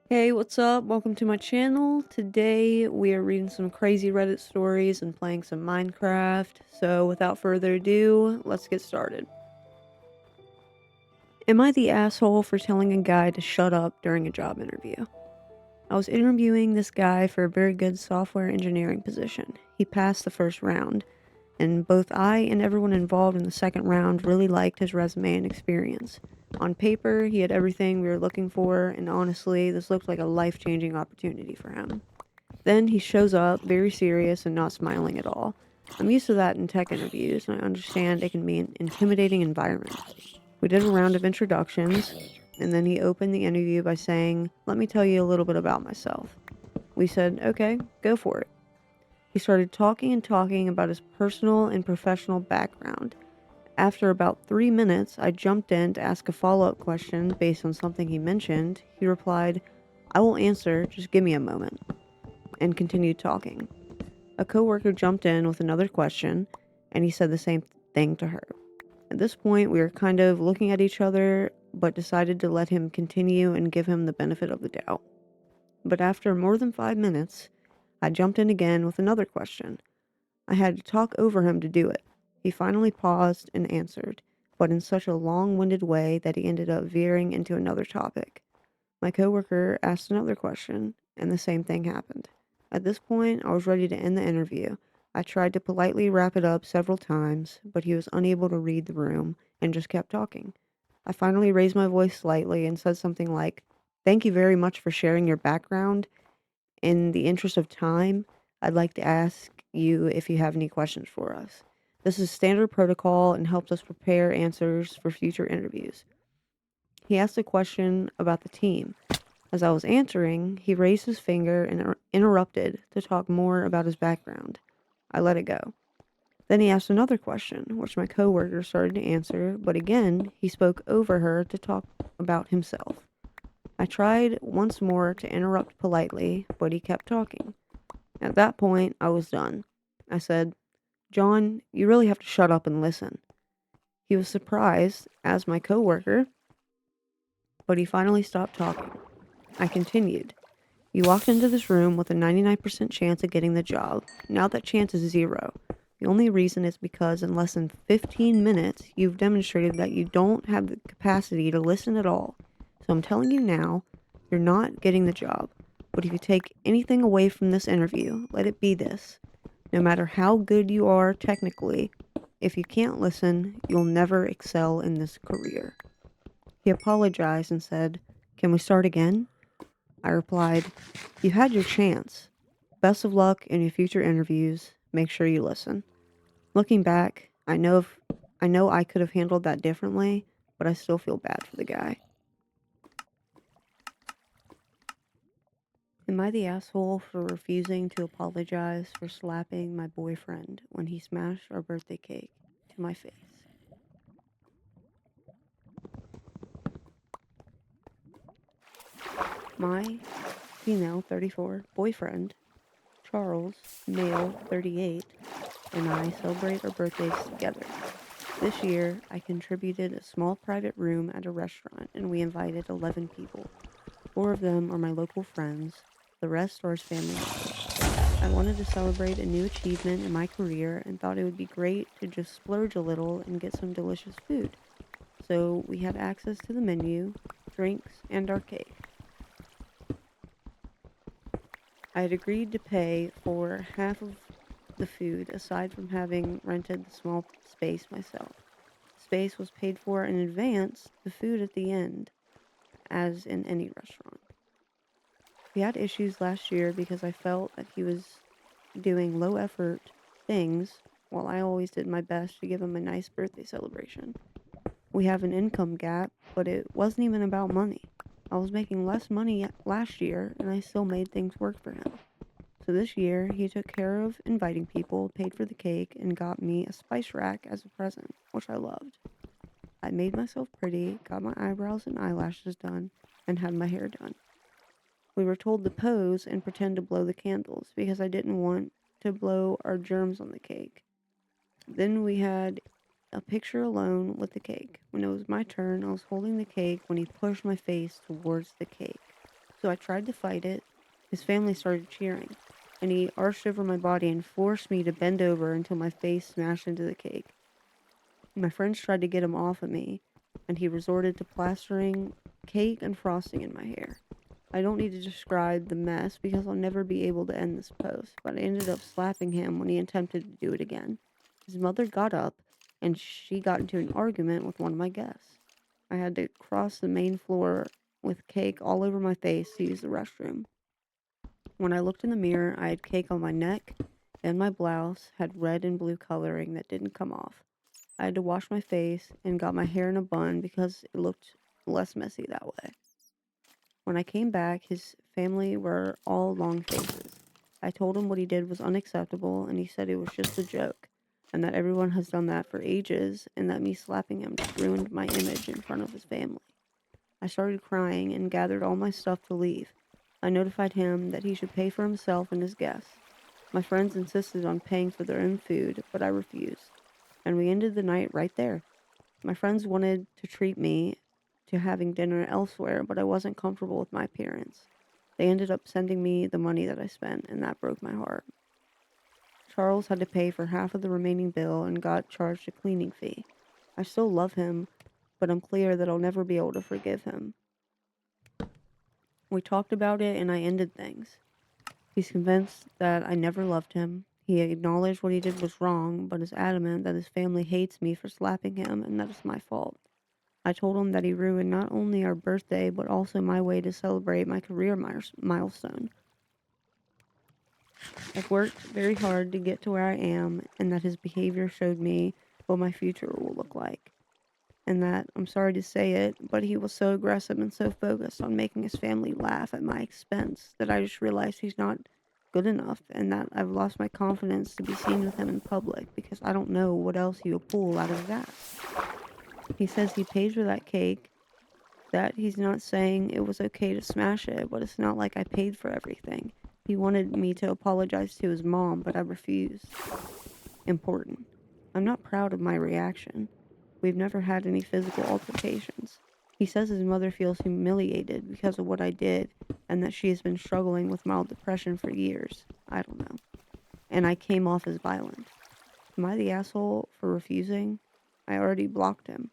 Hey, what's up? Welcome to my channel. Today we are reading some crazy Reddit stories and playing some Minecraft. So without further ado, let's get started. Am I the asshole for telling a guy to shut up during a job interview? I was interviewing this guy for a very good software engineering position. He passed the first round, and both I and everyone involved in the second round really liked his resume and experience. On paper, he had everything we were looking for, and honestly, this looked like a life-changing opportunity for him. Then he shows up, very serious and not smiling at all. I'm used to that in tech interviews, and I understand it can be an intimidating environment. We did a round of introductions, and then he opened the interview by saying, "Let me tell you a little bit about myself." We said, "Okay, go for it." He started talking and talking about his personal and professional background. After about 3 minutes, I jumped in to ask a follow up question based on something he mentioned. He replied, "I will answer, just give me a moment," and continued talking. A coworker jumped in with another question, and he said the same thing to her. At this point, we were kind of looking at each other, but decided to let him continue and give him the benefit of the doubt. But after more than 5 minutes, I jumped in again with another question. I had to talk over him to do it. He finally paused and answered, but in such a long winded way that he ended up veering into another topic. My coworker asked another question, and the same thing happened. At this point, I was ready to end the interview. I tried to politely wrap it up several times, but he was unable to read the room and just kept talking. I finally raised my voice slightly and said something like, "Thank you very much for sharing your background. In the interest of time, I'd like to ask you if you have any questions for us. This is standard protocol and helps us prepare answers for future interviews." He asked a question about the team. As I was answering, he raised his finger and interrupted to talk more about his background. I let it go. Then he asked another question, which my coworker started to answer, but again, he spoke over her to talk about himself. I tried once more to interrupt politely, but he kept talking. At that point, I was done. I said, "John, you really have to shut up and listen." He was surprised, as my coworker, but he finally stopped talking. I continued. "You walked into this room with a 99% chance of getting the job. Now that chance is zero. The only reason is because in less than 15 minutes, you've demonstrated that you don't have the capacity to listen at all. So I'm telling you now, you're not getting the job. But if you take anything away from this interview, let it be this. No matter how good you are technically, if you can't listen, you'll never excel in this career." He apologized and said, "Can we start again?" I replied, "You had your chance. Best of luck in your future interviews. Make sure you listen." Looking back, I know I could have handled that differently, but I still feel bad for the guy. Am I the asshole for refusing to apologize for slapping my boyfriend when he smashed our birthday cake to my face? My female 34 boyfriend, Charles, male 38, and I celebrate our birthdays together. This year, I contributed a small private room at a restaurant and we invited 11 people. 4 of them are my local friends, the rest are his family members. I wanted to celebrate a new achievement in my career and thought it would be great to just splurge a little and get some delicious food. So we had access to the menu, drinks, and our cake. I had agreed to pay for half of the food aside from having rented the small space myself. The space was paid for in advance, the food at the end, as in any restaurant. We had issues last year because I felt that he was doing low effort things while I always did my best to give him a nice birthday celebration. We have an income gap, but it wasn't even about money. I was making less money last year and I still made things work for him. So this year, he took care of inviting people, paid for the cake, and got me a spice rack as a present, which I loved. I made myself pretty, got my eyebrows and eyelashes done, and had my hair done. We were told to pose and pretend to blow the candles because I didn't want to blow our germs on the cake. Then we had a picture alone with the cake. When it was my turn, I was holding the cake when he pushed my face towards the cake. So I tried to fight it. His family started cheering, and he arched over my body and forced me to bend over until my face smashed into the cake. My friends tried to get him off of me, and he resorted to plastering cake and frosting in my hair. I don't need to describe the mess because I'll never be able to end this post, but I ended up slapping him when he attempted to do it again. His mother got up, and she got into an argument with one of my guests. I had to cross the main floor with cake all over my face to use the restroom. When I looked in the mirror, I had cake on my neck, and my blouse had red and blue coloring that didn't come off. I had to wash my face and got my hair in a bun because it looked less messy that way. When I came back, his family were all long faces. I told him what he did was unacceptable, and he said it was just a joke, and that everyone has done that for ages, and that me slapping him just ruined my image in front of his family. I started crying and gathered all my stuff to leave. I notified him that he should pay for himself and his guests. My friends insisted on paying for their own food, but I refused, and we ended the night right there. My friends wanted to treat me to having dinner elsewhere, but I wasn't comfortable with my appearance. They ended up sending me the money that I spent, and that broke my heart. Charles had to pay for half of the remaining bill and got charged a cleaning fee. I still love him, but I'm clear that I'll never be able to forgive him. We talked about it, and I ended things. He's convinced that I never loved him. He acknowledged what he did was wrong, but is adamant that his family hates me for slapping him and that it's my fault. I told him that he ruined not only our birthday, but also my way to celebrate my career milestone. I've worked very hard to get to where I am, and that his behavior showed me what my future will look like. And that, I'm sorry to say it, but he was so aggressive and so focused on making his family laugh at my expense that I just realized he's not good enough, and that I've lost my confidence to be seen with him in public because I don't know what else he will pull out of his ass. He says he paid for that cake, that he's not saying it was okay to smash it, but it's not like I paid for everything. He wanted me to apologize to his mom, but I refused. Important. I'm not proud of my reaction. We've never had any physical altercations. He says his mother feels humiliated because of what I did and that she has been struggling with mild depression for years. I don't know. And I came off as violent. Am I the asshole for refusing? I already blocked him.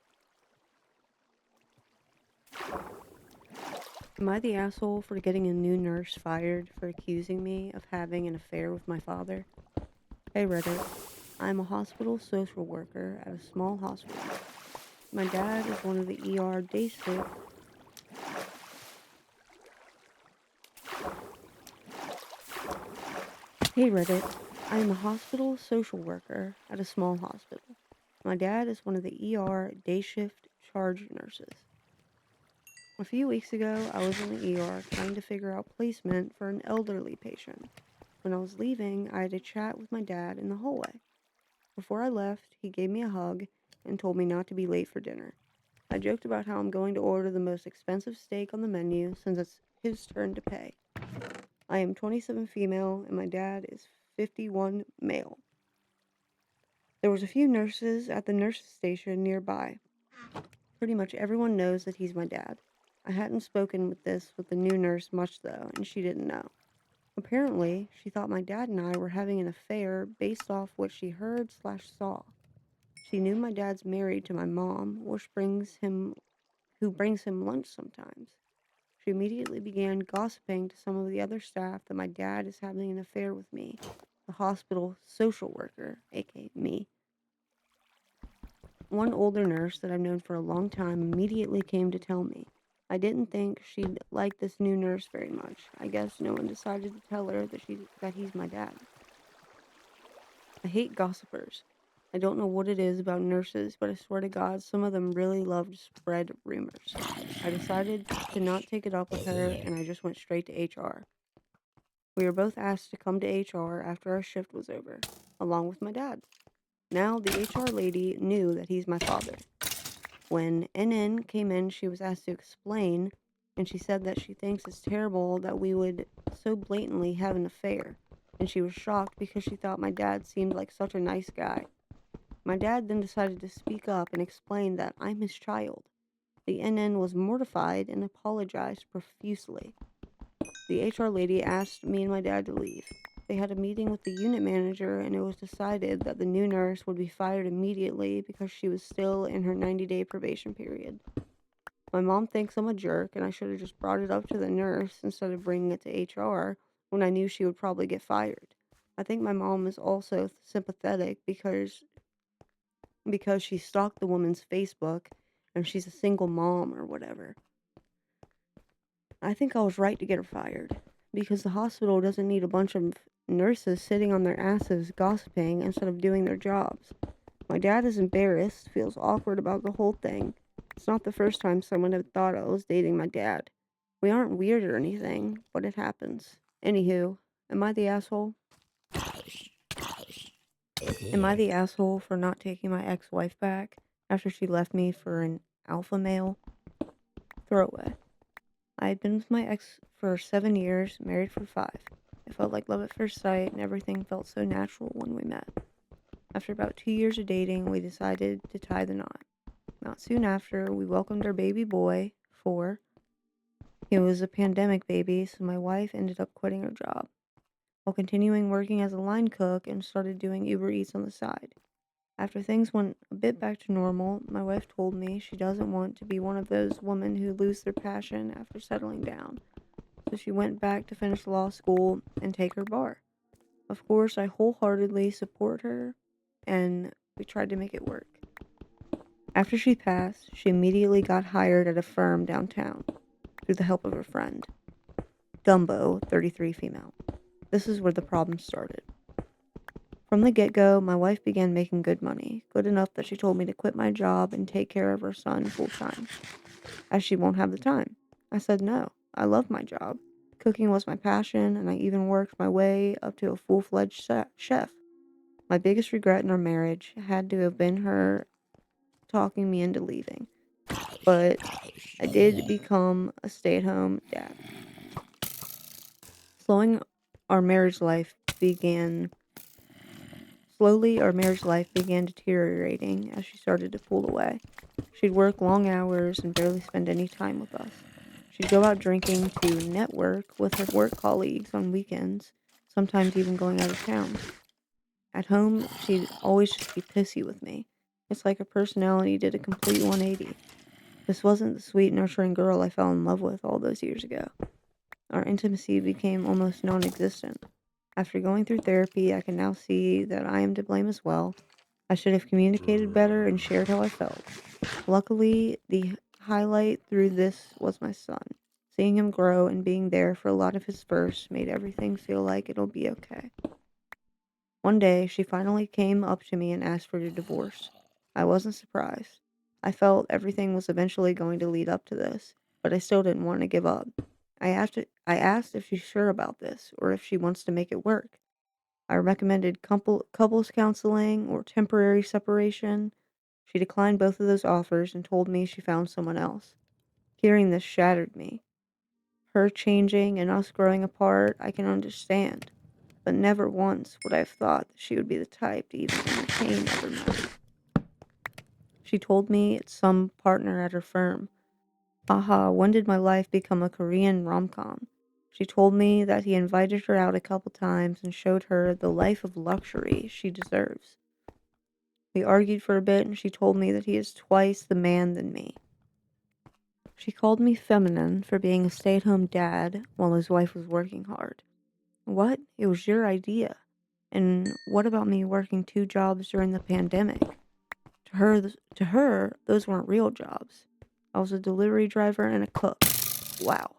Am I the asshole for getting a new nurse fired for accusing me of having an affair with my father? Hey Reddit, I'm a hospital social worker at a small hospital. My dad is one of the ER day shift. Hey Reddit, I am a hospital social worker at a small hospital. My dad is one of the ER day shift charge nurses. A few weeks ago, I was in the ER trying to figure out placement for an elderly patient. When I was leaving, I had a chat with my dad in the hallway. Before I left, he gave me a hug and told me not to be late for dinner. I joked about how I'm going to order the most expensive steak on the menu since it's his turn to pay. I am 27 female and my dad is 51 male. There was a few nurses at the nurse's station nearby. Pretty much everyone knows that he's my dad. I hadn't spoken with the new nurse much though, and she didn't know. Apparently, she thought my dad and I were having an affair based off what she heard/saw. She knew my dad's married to my mom, who brings him lunch sometimes. She immediately began gossiping to some of the other staff that my dad is having an affair with me, the hospital social worker, aka me. One older nurse that I've known for a long time immediately came to tell me. I didn't think she'd like this new nurse very much. I guess no one decided to tell her that he's my dad. I hate gossipers. I don't know what it is about nurses, but I swear to God, some of them really love to spread rumors. I decided to not take it up with her, and I just went straight to HR. We were both asked to come to HR after our shift was over, along with my dad. Now, the HR lady knew that he's my father. When NN came in, she was asked to explain, and she said that she thinks it's terrible that we would so blatantly have an affair, and she was shocked because she thought my dad seemed like such a nice guy. My dad then decided to speak up and explain that I'm his child. The NN was mortified and apologized profusely. The HR lady asked me and my dad to leave. They had a meeting with the unit manager, and it was decided that the new nurse would be fired immediately because she was still in her 90-day probation period. My mom thinks I'm a jerk, and I should have just brought it up to the nurse instead of bringing it to HR when I knew she would probably get fired. I think my mom is also sympathetic because she stalked the woman's Facebook and she's a single mom or whatever. I think I was right to get her fired because the hospital doesn't need a bunch of nurses sitting on their asses gossiping instead of doing their jobs. My dad is embarrassed, feels awkward about the whole thing. It's not the first time someone had thought I was dating my dad. We aren't weird or anything, but it happens. Anywho, am I the asshole? Am I the asshole for not taking my ex-wife back after she left me for an alpha male? Throwaway. I had been with my ex for 7 years, married for 5. It felt like love at first sight, and everything felt so natural when we met. After about 2 years of dating, we decided to tie the knot. Not soon after, we welcomed our baby boy, 4. He was a pandemic baby, so my wife ended up quitting her job, while continuing working as a line cook and started doing Uber Eats on the side. After things went a bit back to normal, my wife told me she doesn't want to be one of those women who lose their passion after settling down. So she went back to finish law school and take her bar. Of course, I wholeheartedly support her, and we tried to make it work. After she passed, she immediately got hired at a firm downtown through the help of a friend. Gumbo, 33 female. This is where the problem started. From the get-go, my wife began making good money, good enough that she told me to quit my job and take care of her son full-time, as she won't have the time. I said no. I love my job. Cooking was my passion, and I even worked my way up to a full-fledged chef. My biggest regret in our marriage had to have been her talking me into leaving, but I did become a stay-at-home dad. Slowly, our marriage life began deteriorating as she started to pull away. She'd work long hours and barely spend any time with us. She'd go out drinking to network with her work colleagues on weekends, sometimes even going out of town. At home, she'd always just be pissy with me. It's like her personality did a complete 180. This wasn't the sweet, nurturing girl I fell in love with all those years ago. Our intimacy became almost non-existent. After going through therapy, I can now see that I am to blame as well. I should have communicated better and shared how I felt. Luckily, the highlight through this was my son. Seeing him grow and being there for a lot of his firsts made everything feel like it'll be okay. One day, she finally came up to me and asked for a divorce. I wasn't surprised. I felt everything was eventually going to lead up to this, but I still didn't want to give up. I asked if she's sure about this, or if she wants to make it work. I recommended couples counseling or temporary separation. She declined both of those offers and told me she found someone else. Hearing this shattered me. Her changing and us growing apart, I can understand, but never once would I have thought that she would be the type to even entertain other men. She told me it's some partner at her firm. Aha, when did my life become a Korean rom-com? She told me that he invited her out a couple times and showed her the life of luxury she deserves. We argued for a bit and she told me that he is twice the man than me. She called me feminine for being a stay-at-home dad while his wife was working hard. What? It was your idea. And what about me working 2 jobs during the pandemic? To her, those weren't real jobs. I was a delivery driver and a cook. Wow.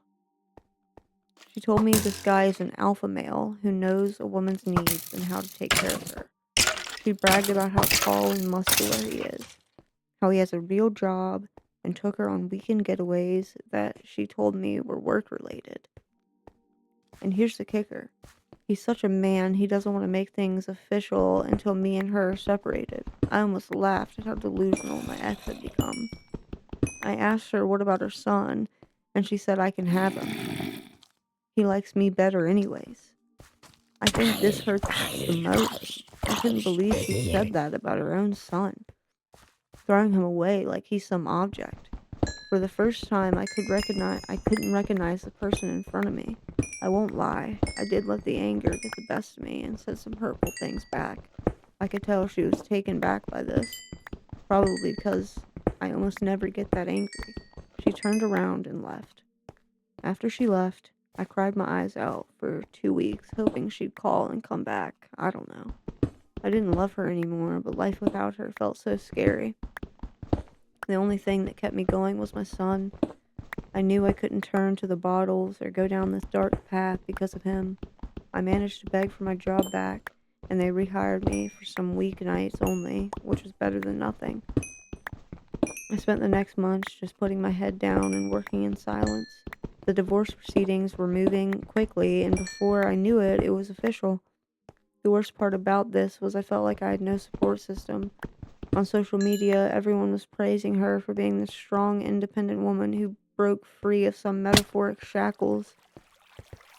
She told me this guy is an alpha male who knows a woman's needs and how to take care of her. She bragged about how tall and muscular he is, how he has a real job, and took her on weekend getaways that she told me were work-related. And here's the kicker. He's such a man, he doesn't want to make things official until me and her are separated. I almost laughed at how delusional my ex had become. I asked her what about her son, and she said I can have him. He likes me better anyways. I think this hurts the most. I couldn't believe she said that about her own son, throwing him away like he's some object. For the first time, I couldn't recognize the person in front of me. I won't lie, I did let the anger get the best of me and said some hurtful things back. I could tell she was taken back by this, probably because I almost never get that angry. She turned around and left. After she left, I cried my eyes out for 2 weeks, hoping she'd call and come back. I don't know. I didn't love her anymore, but life without her felt so scary. The only thing that kept me going was my son. I knew I couldn't turn to the bottles or go down this dark path because of him. I managed to beg for my job back, and they rehired me for some weeknights only, which was better than nothing. I spent the next months just putting my head down and working in silence. The divorce proceedings were moving quickly, and before I knew it, it was official. The worst part about this was I felt like I had no support system. On social media, everyone was praising her for being this strong, independent woman who broke free of some metaphoric shackles,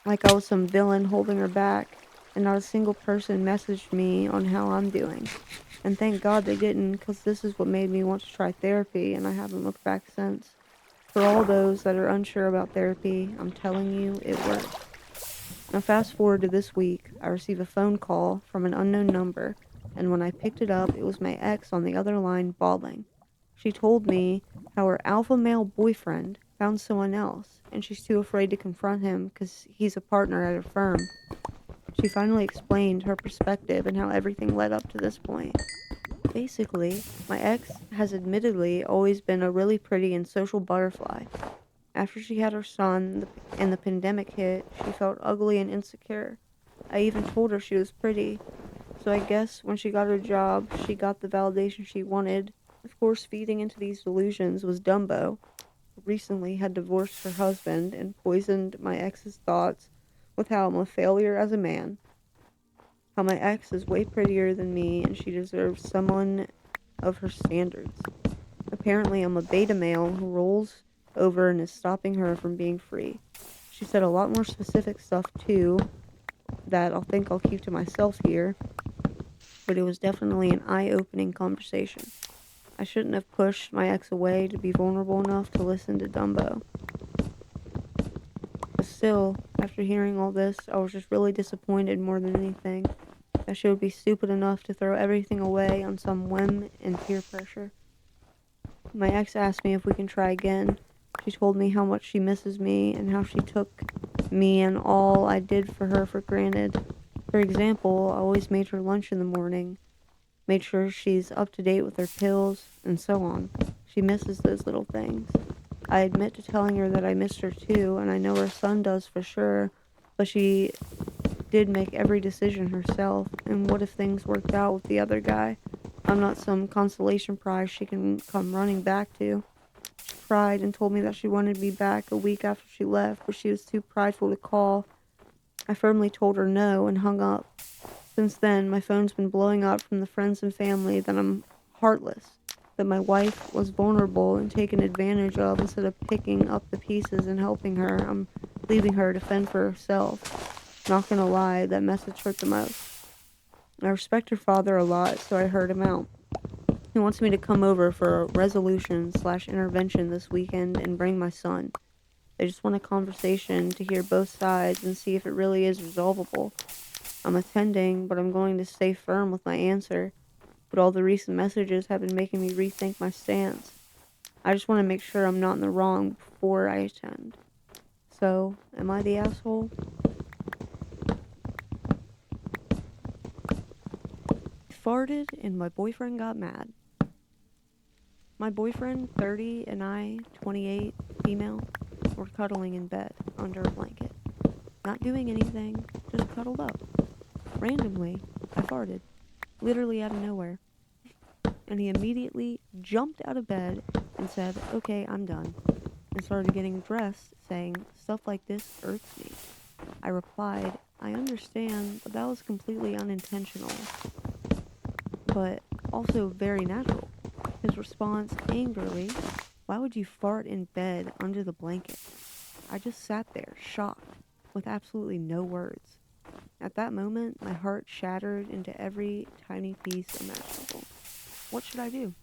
like I was some villain holding her back, and not a single person messaged me on how I'm doing. And thank God they didn't, because this is what made me want to try therapy, and I haven't looked back since. For all those that are unsure about therapy, I'm telling you, it works. Now fast forward to this week, I receive a phone call from an unknown number, and when I picked it up, it was my ex on the other line bawling. She told me how her alpha male boyfriend found someone else, and she's too afraid to confront him because he's a partner at her firm. She finally explained her perspective and how everything led up to this point. Basically, my ex has admittedly always been a really pretty and social butterfly. After she had her son and the pandemic hit, she felt ugly and insecure. I even told her she was pretty. So I guess when she got her job, she got the validation she wanted. Of course, feeding into these delusions was Dumbo, who recently had divorced her husband and poisoned my ex's thoughts with how I'm a failure as a man. How my ex is way prettier than me and she deserves someone of her standards. Apparently, I'm a beta male who rolls over and is stopping her from being free. She said a lot more specific stuff too that I'll keep to myself here, but it was definitely an eye-opening conversation. I shouldn't have pushed my ex away to be vulnerable enough to listen to Dumbo. But still, after hearing all this, I was just really disappointed more than anything that she would be stupid enough to throw everything away on some whim and peer pressure. My ex asked me if we can try again. She told me how much she misses me and how she took me and all I did for her for granted. For example, I always made her lunch in the morning, made sure she's up to date with her pills, and so on. She misses those little things. I admit to telling her that I missed her too, and I know her son does for sure, but she did make every decision herself, and what if things worked out with the other guy? I'm not some consolation prize she can come running back to. She cried and told me that she wanted me back a week after she left, but she was too prideful to call. I firmly told her no and hung up. Since then, my phone's been blowing up from the friends and family that I'm heartless, that my wife was vulnerable and taken advantage of instead of picking up the pieces and helping her. I'm leaving her to fend for herself. Not gonna lie, that message hurt the most. I respect her father a lot, so I heard him out. He wants me to come over for a resolution/intervention this weekend and bring my son. They just want a conversation to hear both sides and see if it really is resolvable. I'm attending, but I'm going to stay firm with my answer. But all the recent messages have been making me rethink my stance. I just want to make sure I'm not in the wrong before I attend. So, am I the asshole? I farted and my boyfriend got mad. My boyfriend, 30, and I, 28, female, were cuddling in bed under a blanket. Not doing anything, just cuddled up. Randomly, I farted, literally out of nowhere. And he immediately jumped out of bed and said, "Okay, I'm done," and started getting dressed, saying, "Stuff like this irks me." I replied, "I understand, but that was completely unintentional, but also very natural." His response, angrily, "Why would you fart in bed under the blanket?" I just sat there, shocked, with absolutely no words. At that moment, my heart shattered into every tiny piece imaginable. What should I do?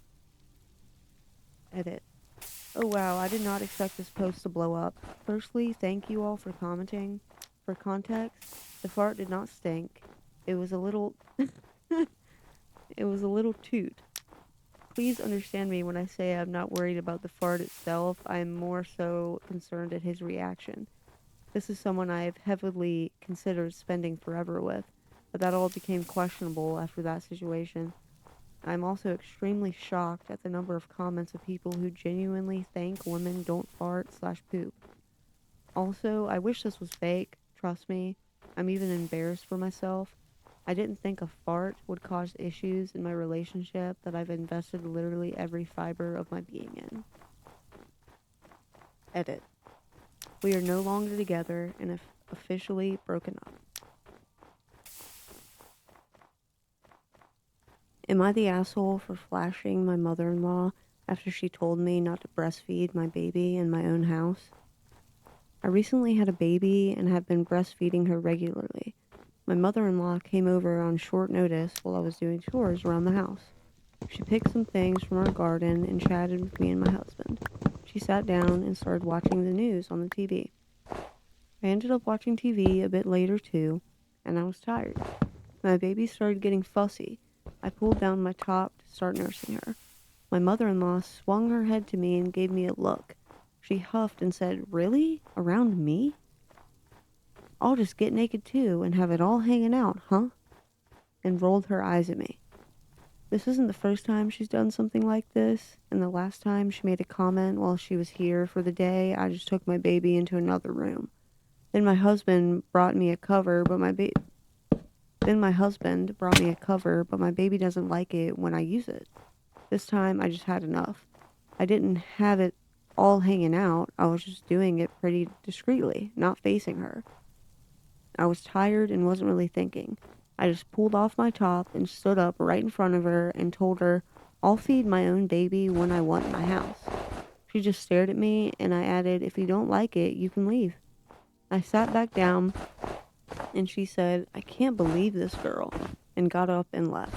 Edit. Oh wow, I did not expect this post to blow up. Firstly, thank you all for commenting. For context, the fart did not stink. It was a little it was a little toot. Please understand me when I say I'm not worried about the fart itself. I am more so concerned at his reaction. This is someone I have heavily considered spending forever with, but that all became questionable after that situation. I'm also extremely shocked at the number of comments of people who genuinely think women don't fart/poop. Also, I wish this was fake. Trust me, I'm even embarrassed for myself. I didn't think a fart would cause issues in my relationship that I've invested literally every fiber of my being in. Edit. We are no longer together and have officially broken up. Am I the asshole for flashing my mother-in-law after she told me not to breastfeed my baby in my own house? I recently had a baby and have been breastfeeding her regularly. My mother-in-law came over on short notice while I was doing chores around the house. She picked some things from our garden and chatted with me and my husband. She sat down and started watching the news on the TV. I ended up watching TV a bit later too, and I was tired. My baby started getting fussy. I pulled down my top to start nursing her. My mother-in-law swung her head to me and gave me a look. She huffed and said, "Really? Around me? I'll just get naked too and have it all hanging out, huh?" And rolled her eyes at me. This isn't the first time she's done something like this, and the last time she made a comment while she was here for the day, I just took my baby into another room. Then my husband brought me a cover, but my baby doesn't like it when I use it. This time I just had enough. I didn't have it all hanging out. I was just doing it pretty discreetly, not facing her. I was tired and wasn't really thinking. I just pulled off my top and stood up right in front of her and told her, "I'll feed my own baby when I want in my house." She just stared at me and I added, "If you don't like it, you can leave." I sat back down and she said, "I can't believe this girl," and got up and left.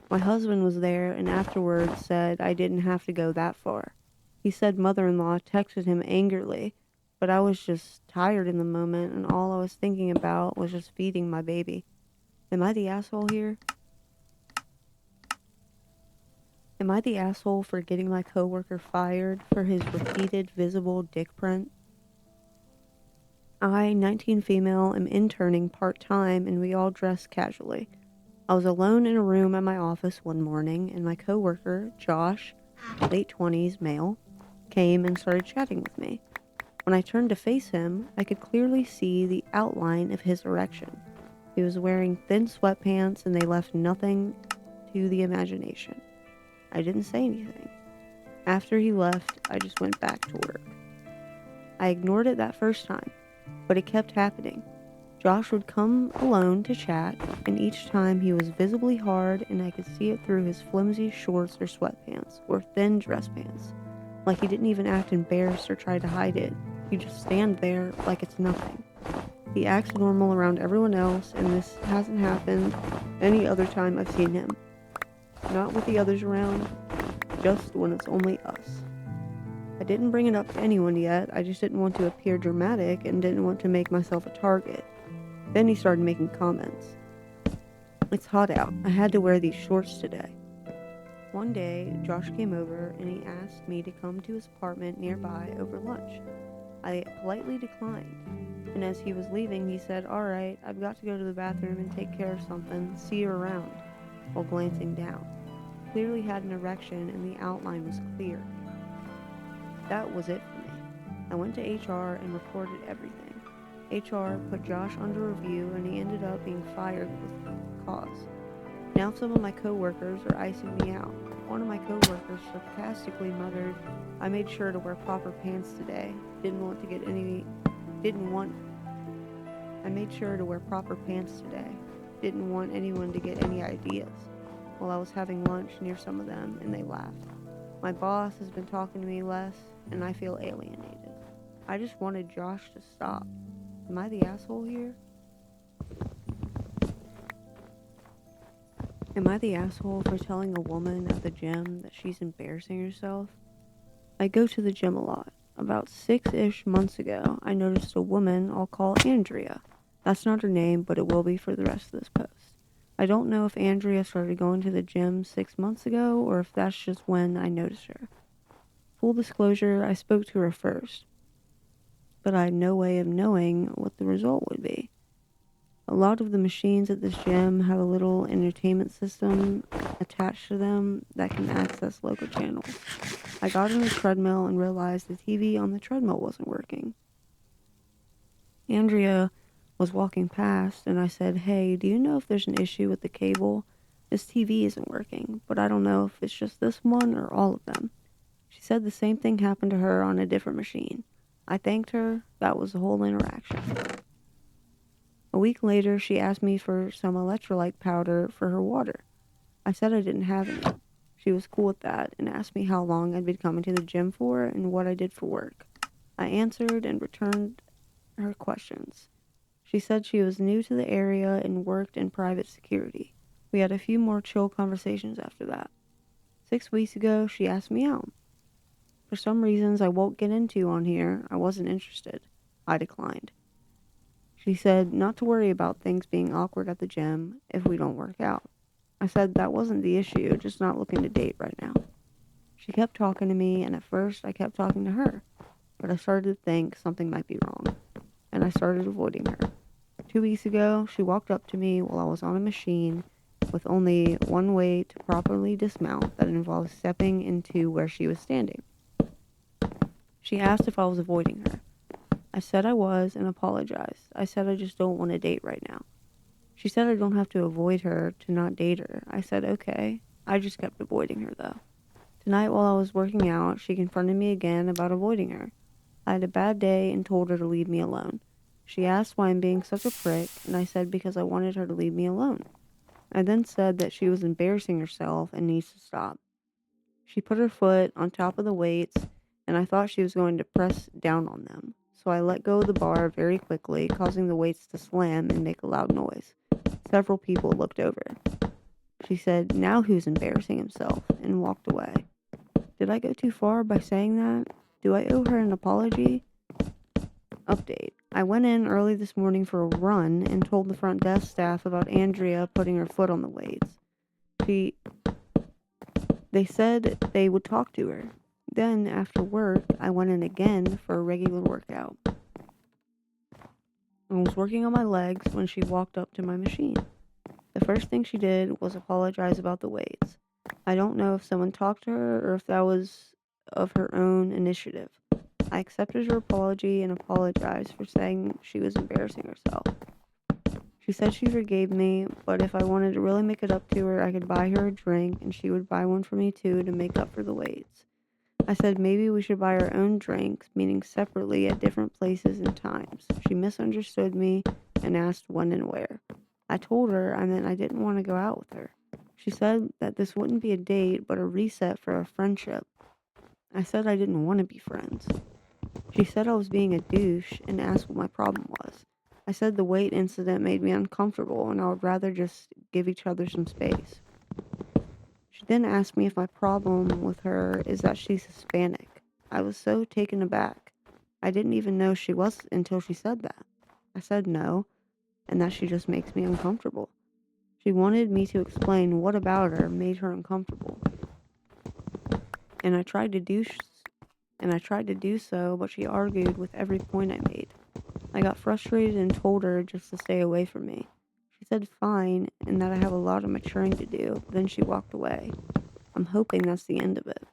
My husband was there and afterwards said I didn't have to go that far. He said mother-in-law texted him angrily, but I was just tired in the moment and all I was thinking about was just feeding my baby. Am I the asshole here? Am I the asshole for getting my coworker fired for his repeated visible dick print? I, 19 female, am interning part-time and we all dress casually. I was alone in a room at my office one morning and my coworker, Josh, late 20s male, came and started chatting with me. When I turned to face him, I could clearly see the outline of his erection. He was wearing thin sweatpants and they left nothing to the imagination. I didn't say anything. After he left, I just went back to work. I ignored it that first time, but it kept happening. Josh would come alone to chat, and each time he was visibly hard and I could see it through his flimsy shorts or sweatpants, or thin dress pants. Like he didn't even act embarrassed or try to hide it. He'd just stand there like it's nothing. He acts normal around everyone else, and this hasn't happened any other time I've seen him. Not with the others around, just when it's only us. I didn't bring it up to anyone yet, I just didn't want to appear dramatic and didn't want to make myself a target. Then he started making comments. "It's hot out. I had to wear these shorts today." One day, Josh came over and he asked me to come to his apartment nearby over lunch. I politely declined, and as he was leaving, he said, "Alright, I've got to go to the bathroom and take care of something. See you around," while glancing down. Clearly had an erection and the outline was clear. That was it for me. I went to HR and reported everything. HR put Josh under review and he ended up being fired with cause. Now some of my coworkers are icing me out. One of my coworkers sarcastically muttered, "I made sure to wear proper pants today. I made sure to wear proper pants today. Didn't want anyone to get any ideas." While I was having lunch near some of them and they laughed. My boss has been talking to me less and I feel alienated. I just wanted Josh to stop. Am I the asshole here? Am I the asshole for telling a woman at the gym that she's embarrassing herself? I go to the gym a lot. About 6-ish months ago, I noticed a woman I'll call Andrea. That's not her name, but it will be for the rest of this post. I don't know if Andrea started going to the gym 6 months ago or if that's just when I noticed her. Full disclosure, I spoke to her first, but I had no way of knowing what the result would be. A lot of the machines at this gym have a little entertainment system attached to them that can access local channels. I got on the treadmill and realized the TV on the treadmill wasn't working. Andrea was walking past and I said, "Hey, do you know if there's an issue with the cable? This TV isn't working, but I don't know if it's just this one or all of them." She said the same thing happened to her on a different machine. I thanked her. That was the whole interaction. A week later, she asked me for some electrolyte powder for her water. I said I didn't have any. She was cool with that and asked me how long I'd been coming to the gym for and what I did for work. I answered and returned her questions. She said she was new to the area and worked in private security. We had a few more chill conversations after that. 6 weeks ago, she asked me out. For some reasons I won't get into on here, I wasn't interested. I declined. She said not to worry about things being awkward at the gym if we don't work out. I said that wasn't the issue, just not looking to date right now. She kept talking to me, and at first I kept talking to her, but I started to think something might be wrong, and I started avoiding her. 2 weeks ago, she walked up to me while I was on a machine with only one way to properly dismount that involved stepping into where she was standing. She asked if I was avoiding her. I said I was and apologized. I said I just don't want to date right now. She said I don't have to avoid her to not date her. I said okay. I just kept avoiding her though. Tonight while I was working out, she confronted me again about avoiding her. I had a bad day and told her to leave me alone. She asked why I'm being such a prick, and I said because I wanted her to leave me alone. I then said that she was embarrassing herself and needs to stop. She put her foot on top of the weights, and I thought she was going to press down on them. So I let go of the bar very quickly, causing the weights to slam and make a loud noise. Several people looked over. She said, "Now who's embarrassing himself?" and walked away. Did I go too far by saying that? Do I owe her an apology? Update. I went in early this morning for a run and told the front desk staff about Andrea putting her foot on the weights. They said they would talk to her. Then, after work, I went in again for a regular workout. I was working on my legs when she walked up to my machine. The first thing she did was apologize about the weights. I don't know if someone talked to her or if that was of her own initiative. I accepted her apology and apologized for saying she was embarrassing herself. She said she forgave me, but if I wanted to really make it up to her, I could buy her a drink and she would buy one for me too to make up for the weights. I said maybe we should buy our own drinks, meaning separately at different places and times. She misunderstood me and asked when and where. I told her I meant I didn't want to go out with her. She said that this wouldn't be a date but a reset for our friendship. I said I didn't want to be friends. She said I was being a douche and asked what my problem was. I said the weight incident made me uncomfortable and I would rather just give each other some space. She then asked me if my problem with her is that she's Hispanic. I was so taken aback. I didn't even know she was until she said that. I said no, and that she just makes me uncomfortable. She wanted me to explain what about her made her uncomfortable. And I tried to do so, but she argued with every point I made. I got frustrated and told her just to stay away from me. She said fine and that I have a lot of maturing to do, then she walked away. I'm hoping that's the end of it.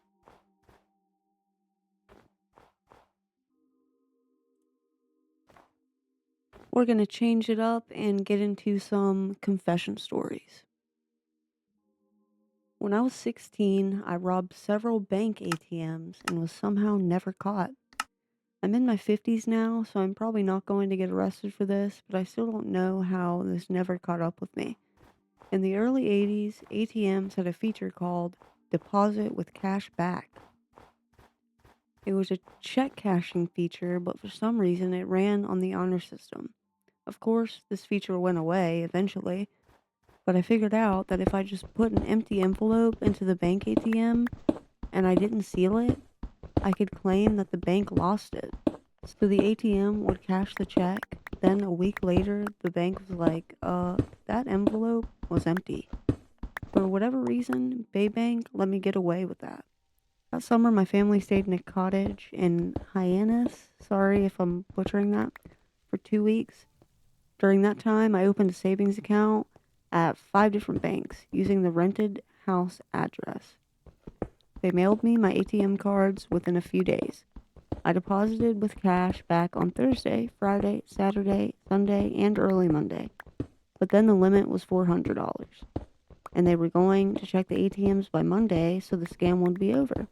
We're going to change it up and get into some confession stories. When I was 16, I robbed several bank ATMs and was somehow never caught. I'm in my 50s now, so I'm probably not going to get arrested for this, but I still don't know how this never caught up with me. In the early 80s, ATMs had a feature called Deposit with Cash Back. It was a check cashing feature, but for some reason it ran on the honor system. Of course, this feature went away eventually, but I figured out that if I just put an empty envelope into the bank ATM and I didn't seal it, I could claim that the bank lost it. So the ATM would cash the check. Then a week later, the bank was like, that envelope was empty. For whatever reason, Baybank let me get away with that. That summer, my family stayed in a cottage in Hyannis. Sorry if I'm butchering that. For 2 weeks. During that time, I opened a savings account at 5 different banks using the rented house address. They mailed me my ATM cards within a few days. I deposited with cash back on Thursday, Friday, Saturday, Sunday, and early Monday. But then the limit was $400, and they were going to check the ATMs by Monday so the scam would be over.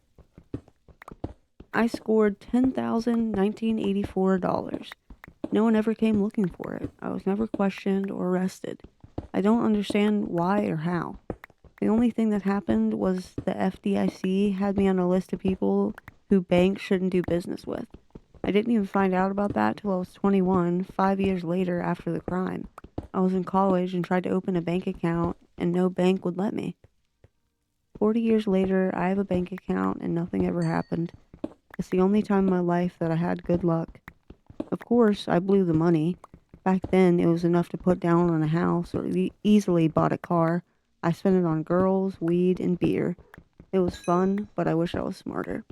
I scored $10,1984. No one ever came looking for it. I was never questioned or arrested. I don't understand why or how. The only thing that happened was the FDIC had me on a list of people who banks shouldn't do business with. I didn't even find out about that till I was 21, 5 years later after the crime. I was in college and tried to open a bank account, and no bank would let me. 40 years later, I have a bank account and nothing ever happened. It's the only time in my life that I had good luck. Of course, I blew the money. Back then, it was enough to put down on a house or easily bought a car. I spent it on girls, weed, and beer. It was fun, but I wish I was smarter.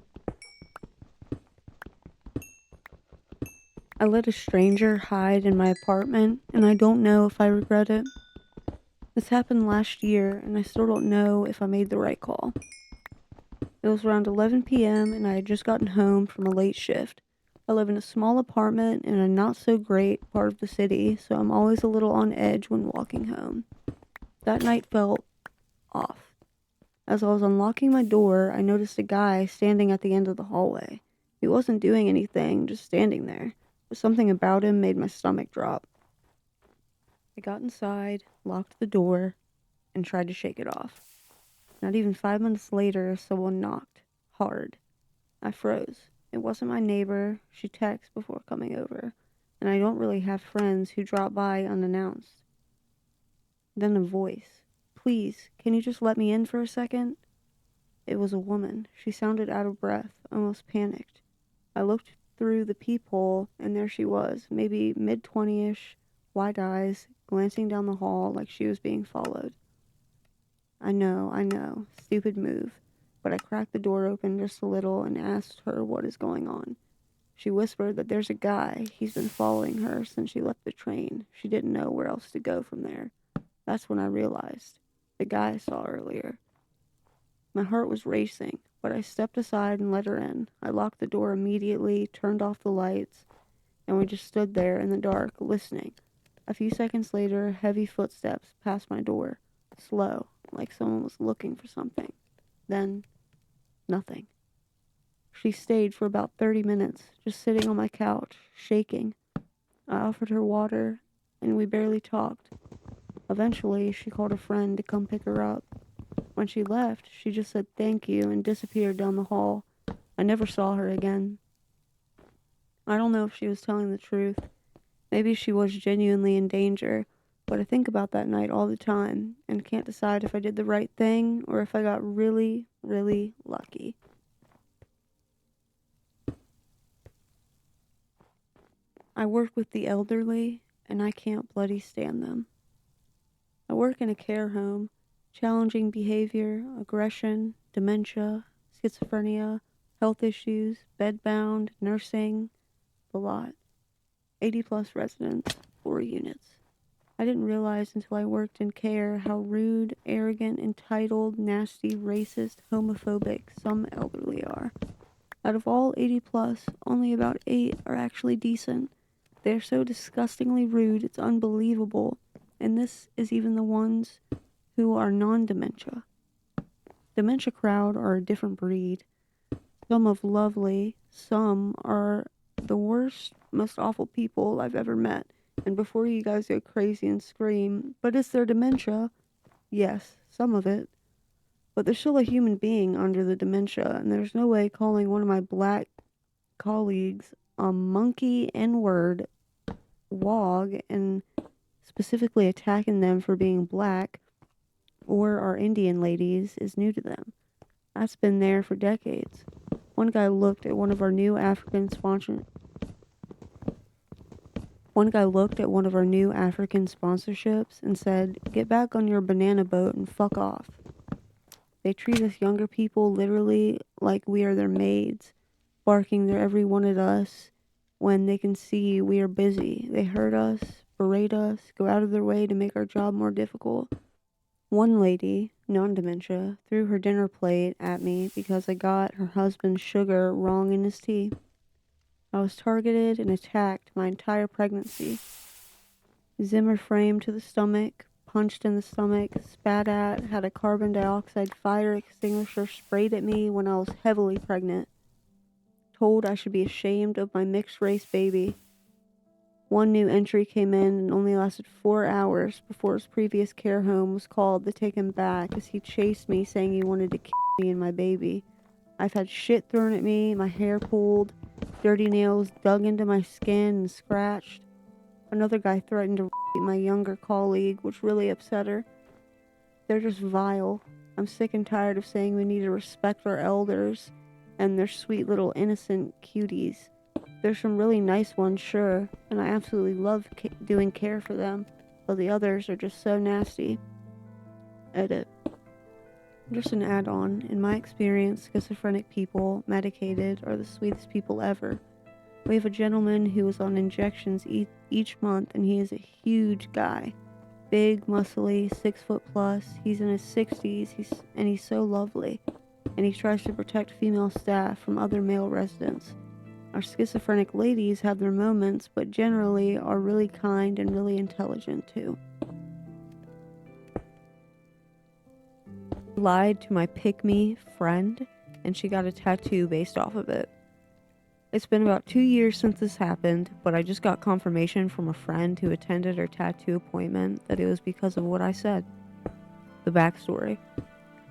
I let a stranger hide in my apartment, and I don't know if I regret it. This happened last year, and I still don't know if I made the right call. It was around 11 p.m., and I had just gotten home from a late shift. I live in a small apartment in a not-so-great part of the city, so I'm always a little on edge when walking home. That night felt off. As I was unlocking my door, I noticed a guy standing at the end of the hallway. He wasn't doing anything, just standing there. But something about him made my stomach drop. I got inside, locked the door, and tried to shake it off. Not even 5 minutes later, someone knocked. Hard. I froze. It wasn't my neighbor. She texted before coming over. And I don't really have friends who drop by unannounced. Then a voice. Please, can you just let me in for a second? It was a woman. She sounded out of breath, almost panicked. I looked through the peephole, and there she was, maybe mid-20ish, wide eyes, glancing down the hall like she was being followed. I know, stupid move, but I cracked the door open just a little and asked her what is going on. She whispered that there's a guy, he's been following her since she left the train. She didn't know where else to go from there. That's when I realized. The guy I saw earlier. My heart was racing, but I stepped aside and let her in. I locked the door immediately, turned off the lights, and we just stood there in the dark, listening. A few seconds later, heavy footsteps passed my door. Slow, like someone was looking for something. Then, nothing. She stayed for about 30 minutes, just sitting on my couch, shaking. I offered her water, and we barely talked. Eventually, she called a friend to come pick her up. When she left, she just said thank you and disappeared down the hall. I never saw her again. I don't know if she was telling the truth. Maybe she was genuinely in danger, but I think about that night all the time and can't decide if I did the right thing or if I got really, really lucky. I work with the elderly, and I can't bloody stand them. I work in a care home. Challenging behavior, aggression, dementia, schizophrenia, health issues, bedbound, nursing, the lot. 80 plus residents, 4 units. I didn't realize until I worked in care how rude, arrogant, entitled, nasty, racist, homophobic some elderly are. Out of all 80 plus, only about 8 are actually decent. They're so disgustingly rude, it's unbelievable. And this is even the ones who are non-dementia. Dementia crowd are a different breed. Some of lovely, some are the worst, most awful people I've ever met. And before you guys go crazy and scream, but is there dementia? Yes, some of it. But there's still a human being under the dementia, and there's no way calling one of my black colleagues a monkey N-word wog and specifically attacking them for being black or our Indian ladies is new to them. That's been there for decades. One guy looked at one of our new African sponsorships and said, "Get back on your banana boat and fuck off." They treat us younger people literally like we are their maids, barking their every one at us when they can see we are busy. They hurt us, berate us, go out of their way to make our job more difficult. One lady, non-dementia, threw her dinner plate at me because I got her husband's sugar wrong in his tea. I was targeted and attacked my entire pregnancy. Zimmer frame to the stomach, punched in the stomach, spat at, had a carbon dioxide fire extinguisher sprayed at me when I was heavily pregnant. Told I should be ashamed of my mixed-race baby. One new entry came in and only lasted 4 hours before his previous care home was called to take him back as he chased me saying he wanted to kill me and my baby. I've had shit thrown at me, my hair pulled, dirty nails dug into my skin and scratched. Another guy threatened to rape my younger colleague, which really upset her. They're just vile. I'm sick and tired of saying we need to respect our elders and their sweet little innocent cuties. There's some really nice ones, sure, and I absolutely love doing care for them, but the others are just so nasty. Edit. Just an add-on. In my experience, schizophrenic people, medicated, are the sweetest people ever. We have a gentleman who is on injections each month, and he is a huge guy. Big, muscly, 6 foot plus. He's in his 60s, and he's so lovely. And he tries to protect female staff from other male residents. Our schizophrenic ladies have their moments, but generally are really kind and really intelligent too. Lied to my pick-me friend, and she got a tattoo based off of it. It's been about 2 years since this happened, but I just got confirmation from a friend who attended her tattoo appointment that it was because of what I said. The backstory.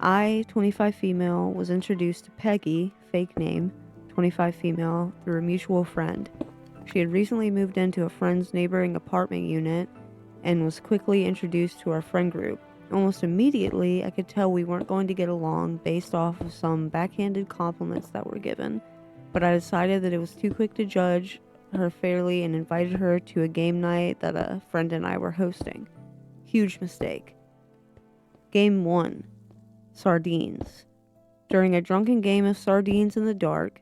I, 25 female, was introduced to Peggy, fake name, 25 female, through a mutual friend. She had recently moved into a friend's neighboring apartment unit and was quickly introduced to our friend group. Almost immediately, I could tell we weren't going to get along based off of some backhanded compliments that were given, but I decided that it was too quick to judge her fairly and invited her to a game night that a friend and I were hosting. Huge mistake. Game 1. Sardines. During a drunken game of sardines in the dark,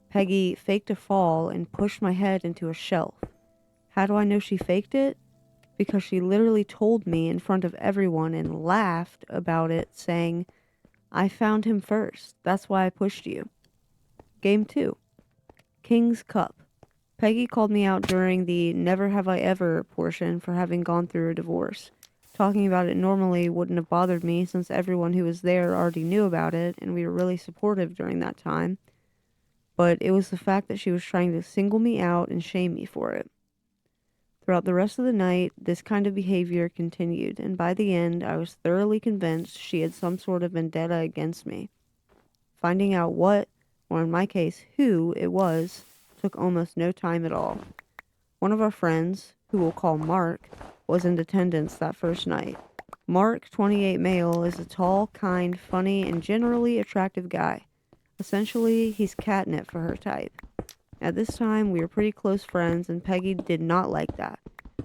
Peggy faked a fall and pushed my head into a shelf. How do I know she faked it? Because she literally told me in front of everyone and laughed about it, saying, "I found him first. That's why I pushed you." Game 2. King's Cup. Peggy called me out during the never have I ever portion for having gone through a divorce. Talking about it normally wouldn't have bothered me since everyone who was there already knew about it and we were really supportive during that time. But it was the fact that she was trying to single me out and shame me for it. Throughout the rest of the night, this kind of behavior continued, and by the end, I was thoroughly convinced she had some sort of vendetta against me. Finding out what, or in my case, who it was, took almost no time at all. One of our friends, who we'll call Mark, was in attendance that first night. Mark, 28 male, is a tall, kind, funny, and generally attractive guy. Essentially, he's catnip for her type. At this time, we were pretty close friends, and Peggy did not like that.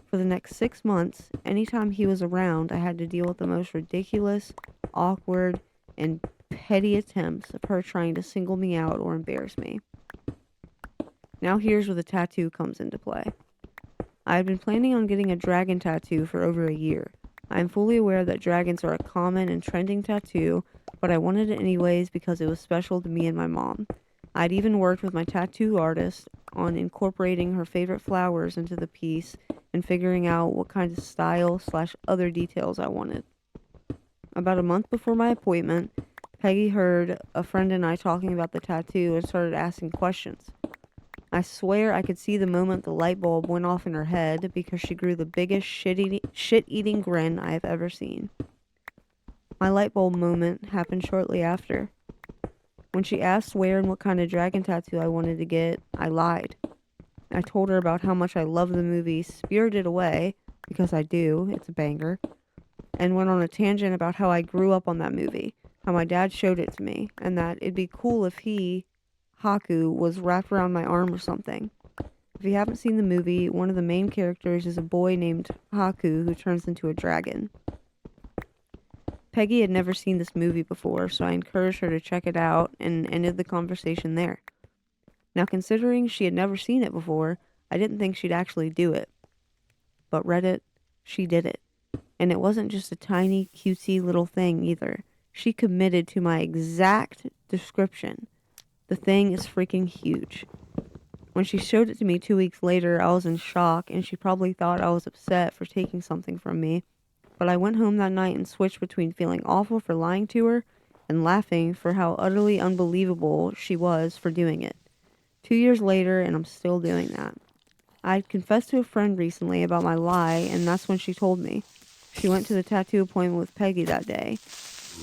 For the next 6 months, anytime he was around, I had to deal with the most ridiculous, awkward, and petty attempts of her trying to single me out or embarrass me. Now here's where the tattoo comes into play. I had been planning on getting a dragon tattoo for over a year. I am fully aware that dragons are a common and trending tattoo, but I wanted it anyways because it was special to me and my mom. I'd even worked with my tattoo artist on incorporating her favorite flowers into the piece and figuring out what kind of style/other details I wanted. About a month before my appointment, Peggy heard a friend and I talking about the tattoo and started asking questions. I swear I could see the moment the light bulb went off in her head because she grew the biggest shit-eating grin I have ever seen. My light bulb moment happened shortly after. When she asked where and what kind of dragon tattoo I wanted to get, I lied. I told her about how much I love the movie Spirited Away, because I do, it's a banger, and went on a tangent about how I grew up on that movie, how my dad showed it to me, and that it'd be cool if he, Haku was wrapped around my arm or something. If you haven't seen the movie, one of the main characters is a boy named Haku who turns into a dragon. Peggy had never seen this movie before, so I encouraged her to check it out and ended the conversation there. Now, considering she had never seen it before, I didn't think she'd actually do it. But Reddit, she did it. And it wasn't just a tiny, cutesy little thing either. She committed to my exact description. The thing is freaking huge. When she showed it to me 2 weeks later, I was in shock, and she probably thought I was upset for taking something from me. But I went home that night and switched between feeling awful for lying to her and laughing for how utterly unbelievable she was for doing it. 2 years later, and I'm still doing that. I'd confessed to a friend recently about my lie, and that's when she told me. She went to the tattoo appointment with Peggy that day,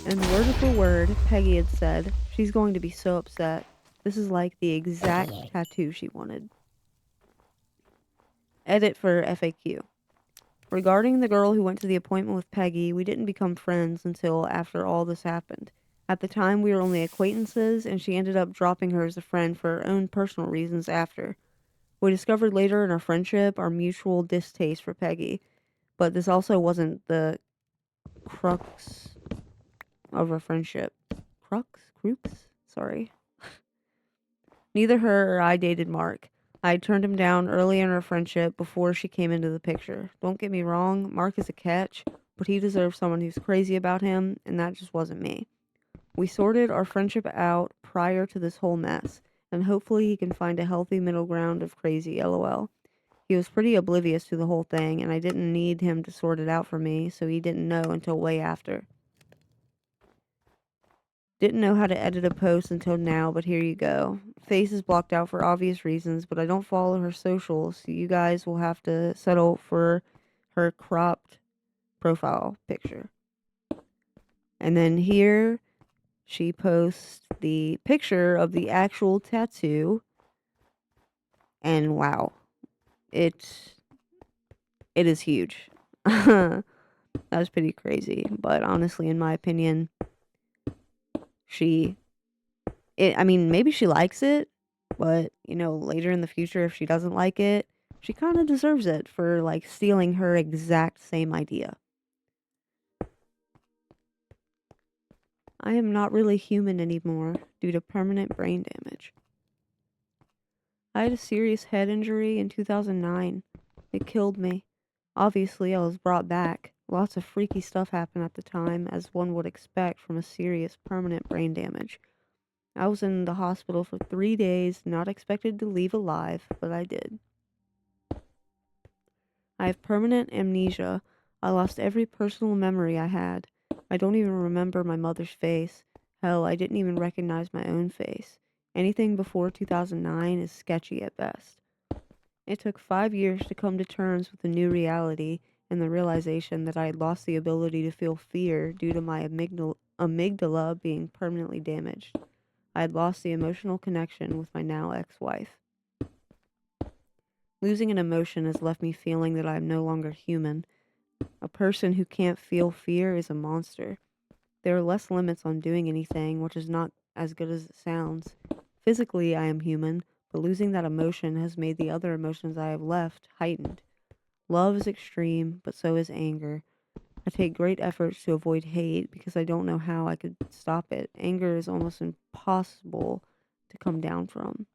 and word for word, Peggy had said, "She's going to be so upset. This is like the exact tattoo she wanted." Edit for FAQ. Regarding the girl who went to the appointment with Peggy, we didn't become friends until after all this happened. At the time, we were only acquaintances, and she ended up dropping her as a friend for her own personal reasons after. We discovered later in our friendship our mutual distaste for Peggy, but this also wasn't the crux of our friendship. Crux? Sorry. Neither her or I dated Mark. I had turned him down early in our friendship before she came into the picture. Don't get me wrong, Mark is a catch, but he deserves someone who's crazy about him, and that just wasn't me. We sorted our friendship out prior to this whole mess, and hopefully he can find a healthy middle ground of crazy, lol. He was pretty oblivious to the whole thing, and I didn't need him to sort it out for me, so he didn't know until way after. Didn't know how to edit a post until now, but here you go. Face is blocked out for obvious reasons, but I don't follow her socials, so you guys will have to settle for her cropped profile picture. And then here she posts the picture of the actual tattoo, and wow, it is huge. That was pretty crazy, but honestly, in my opinion, maybe she likes it, but, later in the future, if she doesn't like it, she kind of deserves it for, stealing her exact same idea. I am not really human anymore due to permanent brain damage. I had a serious head injury in 2009. It killed me. Obviously, I was brought back. Lots of freaky stuff happened at the time, as one would expect from a serious permanent brain damage. I was in the hospital for 3 days, not expected to leave alive, but I did. I have permanent amnesia. I lost every personal memory I had. I don't even remember my mother's face. Hell, I didn't even recognize my own face. Anything before 2009 is sketchy at best. It took 5 years to come to terms with the new reality and the realization that I had lost the ability to feel fear due to my amygdala being permanently damaged. I had lost the emotional connection with my now ex-wife. Losing an emotion has left me feeling that I am no longer human. A person who can't feel fear is a monster. There are less limits on doing anything, which is not as good as it sounds. Physically, I am human, but losing that emotion has made the other emotions I have left heightened. Love is extreme, but so is anger. I take great efforts to avoid hate because I don't know how I could stop it. Anger is almost impossible to come down from.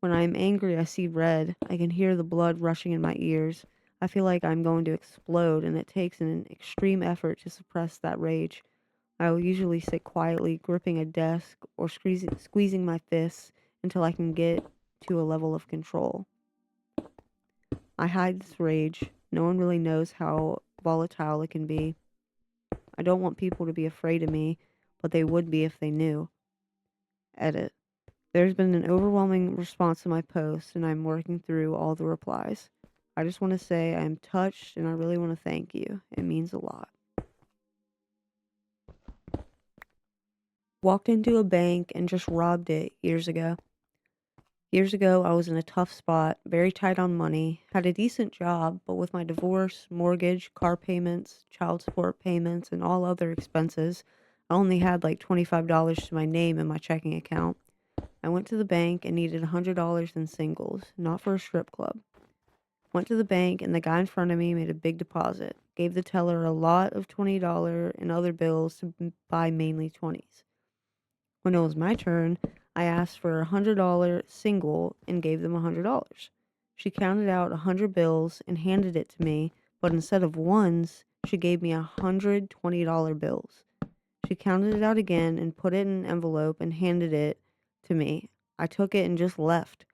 When I am angry, I see red. I can hear the blood rushing in my ears. I feel like I'm going to explode, and it takes an extreme effort to suppress that rage. I will usually sit quietly, gripping a desk or squeezing my fists until I can get to a level of control. I hide this rage. No one really knows how volatile it can be. I don't want people to be afraid of me, but they would be if they knew. Edit. There's been an overwhelming response to my post, and I'm working through all the replies. I just want to say I am touched, and I really want to thank you. It means a lot. Walked into a bank and just robbed it years ago. Years ago, I was in a tough spot, very tight on money, had a decent job, but with my divorce, mortgage, car payments, child support payments, and all other expenses, I only had like $25 to my name in my checking account. I went to the bank and needed $100 in singles, not for a strip club. Went to the bank and the guy in front of me made a big deposit. Gave the teller a lot of $20 and other bills to buy mainly 20s. When it was my turn, I asked for a $100 single and gave them $100. She counted out 100 bills and handed it to me, but instead of ones, she gave me $120 bills. She counted it out again and put it in an envelope and handed it to me. I took it and just left.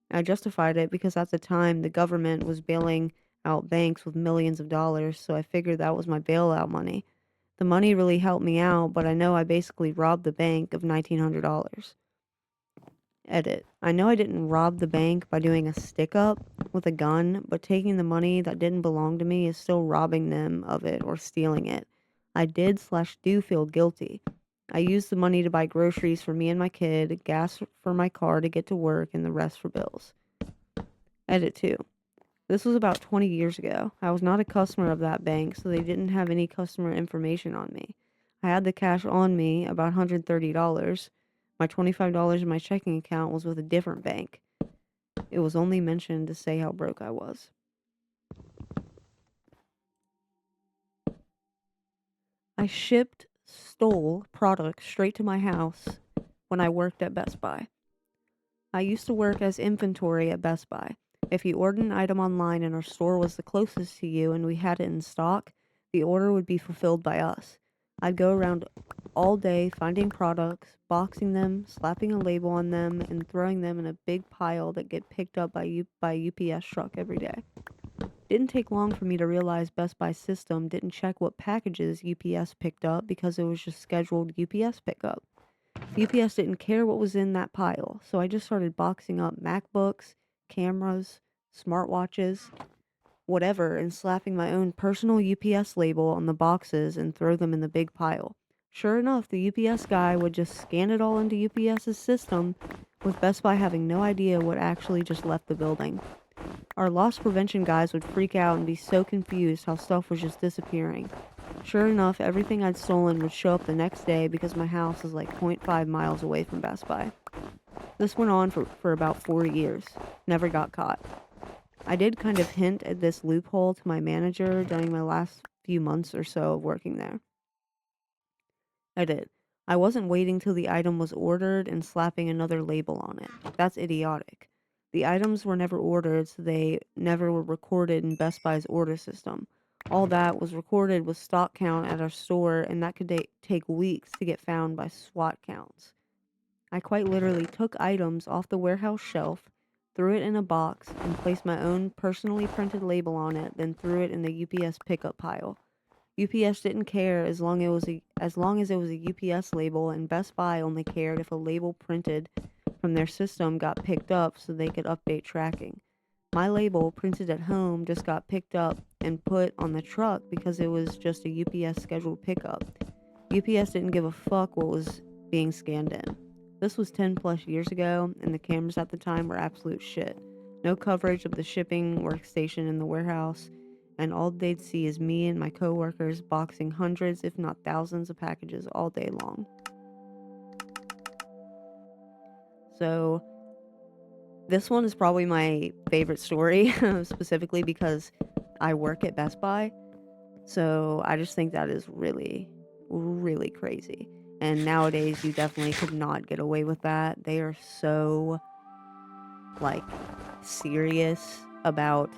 I justified it because at the time the government was bailing out banks with millions of dollars, so I figured that was my bailout money. The money really helped me out, but I know I basically robbed the bank of $1,900. Edit. I know I didn't rob the bank by doing a stick up with a gun, but taking the money that didn't belong to me is still robbing them of it or stealing it. I did/do feel guilty. I used the money to buy groceries for me and my kid, gas for my car to get to work, and the rest for bills. Edit 2. This was about 20 years ago. I was not a customer of that bank, so they didn't have any customer information on me. I had the cash on me, about $130. My $25 in my checking account was with a different bank. It was only mentioned to say how broke I was. I stole products straight to my house when I worked at Best Buy. I used to work as inventory at Best Buy. If you ordered an item online and our store was the closest to you and we had it in stock, the order would be fulfilled by us. I'd go around all day finding products, boxing them, slapping a label on them, and throwing them in a big pile that get picked up by a UPS truck every day. Didn't take long for me to realize Best Buy's system didn't check what packages UPS picked up because it was just scheduled UPS pickup. UPS didn't care what was in that pile, so I just started boxing up MacBooks, cameras, smartwatches, whatever, and slapping my own personal UPS label on the boxes and throw them in the big pile. Sure enough, the UPS guy would just scan it all into UPS's system, with Best Buy having no idea what actually just left the building. Our loss prevention guys would freak out and be so confused how stuff was just disappearing. Sure enough, everything I'd stolen would show up the next day because my house is like 0.5 miles away from Best Buy. This went on for about 4 years. Never got caught. I did kind of hint at this loophole to my manager during my last few months or so of working there. I did. I wasn't waiting till the item was ordered and slapping another label on it. That's idiotic. The items were never ordered, so they never were recorded in Best Buy's order system. All that was recorded was stock count at our store, and that could take weeks to get found by SWAT counts. I quite literally took items off the warehouse shelf, threw it in a box, and placed my own personally printed label on it, then threw it in the UPS pickup pile. UPS didn't care as long as it was a UPS label, and Best Buy only cared if a label printed from their system got picked up so they could update tracking. My label, printed at home, just got picked up and put on the truck because it was just a UPS scheduled pickup. UPS didn't give a fuck what was being scanned in. This was 10 plus years ago, and the cameras at the time were absolute shit. No coverage of the shipping workstation in the warehouse, and all they'd see is me and my coworkers boxing hundreds, if not thousands, of packages all day long. So, this one is probably my favorite story, specifically because I work at Best Buy. So, I just think that is really, really crazy. And nowadays, you definitely could not get away with that. They are so, serious about,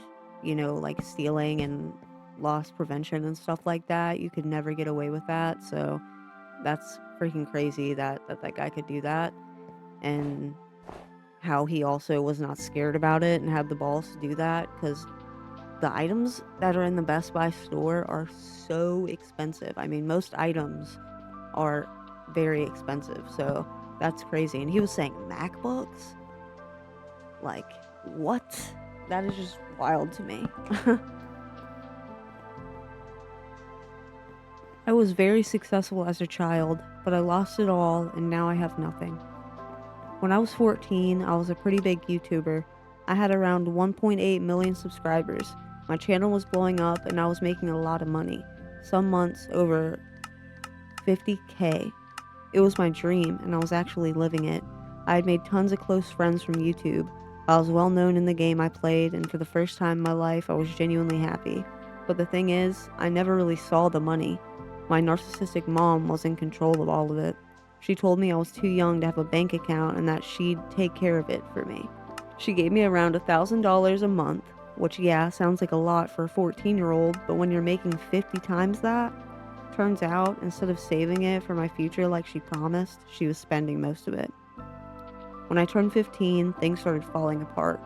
stealing and loss prevention and stuff like that. You could never get away with that. So, that's freaking crazy that guy could do that. And how he also was not scared about it and had the balls to do that, because the items that are in the Best Buy store are so expensive. I mean, most items are very expensive, so that's crazy. And he was saying MacBooks? Like, what? That is just wild to me. I was very successful as a child, but I lost it all and now I have nothing. When I was 14, I was a pretty big YouTuber. I had around 1.8 million subscribers. My channel was blowing up and I was making a lot of money. Some months over $50K. It was my dream and I was actually living it. I had made tons of close friends from YouTube. I was well known in the game I played, and for the first time in my life, I was genuinely happy. But the thing is, I never really saw the money. My narcissistic mom was in control of all of it. She told me I was too young to have a bank account and that she'd take care of it for me. She gave me around $1,000 a month, which, yeah, sounds like a lot for a 14-year-old, but when you're making 50 times that, turns out, instead of saving it for my future like she promised, she was spending most of it. When I turned 15, things started falling apart.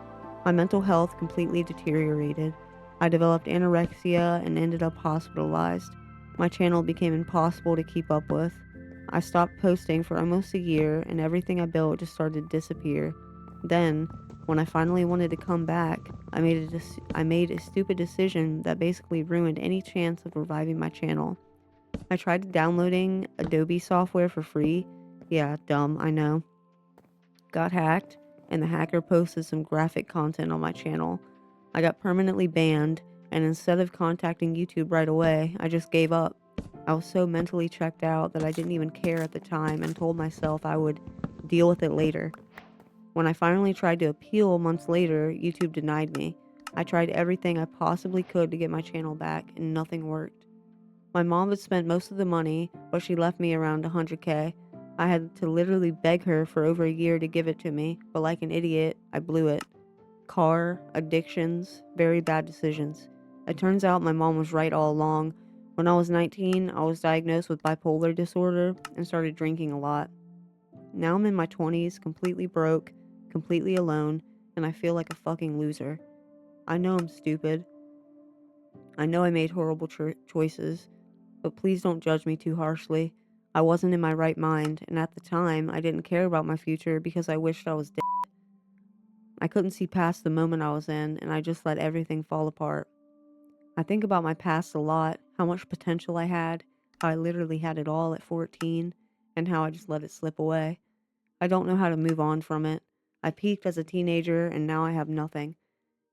My mental health completely deteriorated. I developed anorexia and ended up hospitalized. My channel became impossible to keep up with. I stopped posting for almost a year, and everything I built just started to disappear. Then, when I finally wanted to come back, I made a stupid decision that basically ruined any chance of reviving my channel. I tried downloading Adobe software for free. Yeah, dumb, I know. Got hacked, and the hacker posted some graphic content on my channel. I got permanently banned, and instead of contacting YouTube right away, I just gave up. I was so mentally checked out that I didn't even care at the time and told myself I would deal with it later. When I finally tried to appeal months later, YouTube denied me. I tried everything I possibly could to get my channel back, and nothing worked. My mom had spent most of the money, but she left me around 100K. I had to literally beg her for over a year to give it to me, but like an idiot, I blew it. Car, addictions, very bad decisions. It turns out my mom was right all along. When I was 19, I was diagnosed with bipolar disorder and started drinking a lot. Now I'm in my 20s, completely broke, completely alone, and I feel like a fucking loser. I know I'm stupid. I know I made horrible choices, but please don't judge me too harshly. I wasn't in my right mind, and at the time, I didn't care about my future because I wished I was dead. I couldn't see past the moment I was in, and I just let everything fall apart. I think about my past a lot, how much potential I had, how I literally had it all at 14, and how I just let it slip away. I don't know how to move on from it. I peaked as a teenager, and now I have nothing.